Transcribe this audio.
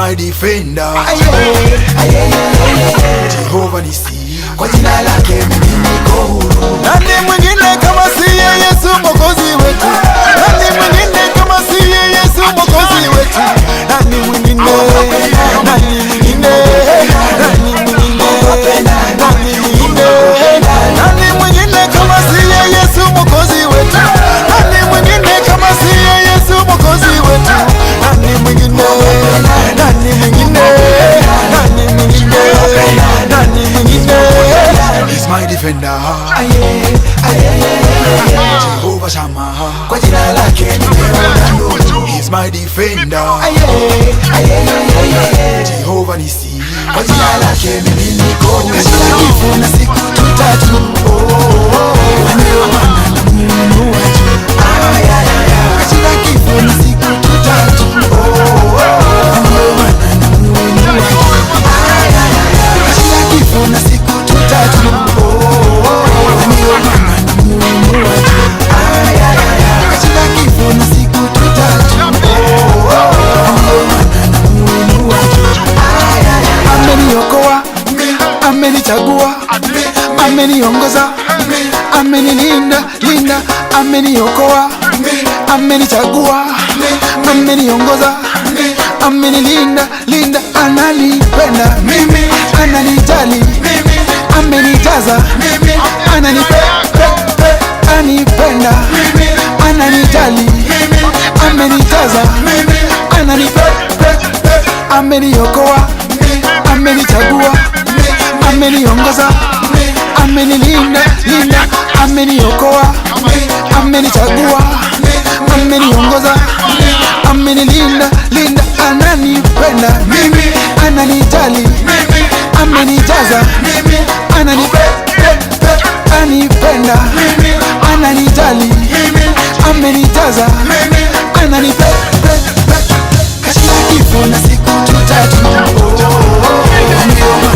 my defender. Jehovah Nisi, kwa jina lake mimi niko huru. Nani mwingine kama si Yesu Mwokozi wetu? Nani mwingine kama si Yesu Mwokozi wetu? Nani mwingine? Nani mwingine? Nani mwingine? Nani mwingine? Nani mwingine kama si Yesu Mwokozi wetu? Nani mwingine kama si Yesu Mwokozi wetu? Nani mwingine? Nani mwingine? Nani mwingine? Nani mwingine? He's my defender. Jehovah Shammah, Kwa jina lake nimeona nuru. he's my defender. Jehovah Nisi, Kwa jina lake mimi niko huru. Katika kifo na siku tutatu, ameomana na Mungu wetu. Katika kifo na siku tutatu, ameomana na Mungu wetu. Katika kifo na siku tutatu, ameomana na Mungu wetu. Katika kifo na siku tutatu, ameomana na Mungu wetu. Ameniokoa, amenichagua, ameniongoza, amenilinda, linda, ameniokoa, amenichagua, ameniongoza, amenilinda, linda, ananipenda mimi, ananijali mimi, amenijaza mimi, ananipenda mimi, ananijali mimi, amenijaza mimi, ameniokoa, amenichagua, ameniongoza, amenilinda, linda, ameniokoa, amenichagua, ameniongoza, amenilinda, linda, ananipenda mimi, ananijali mimi, amenijaza mimi, ananipenda mimi, ananijali mimi, amenijaza mimi, katika kifo na siku tutatu, ameomana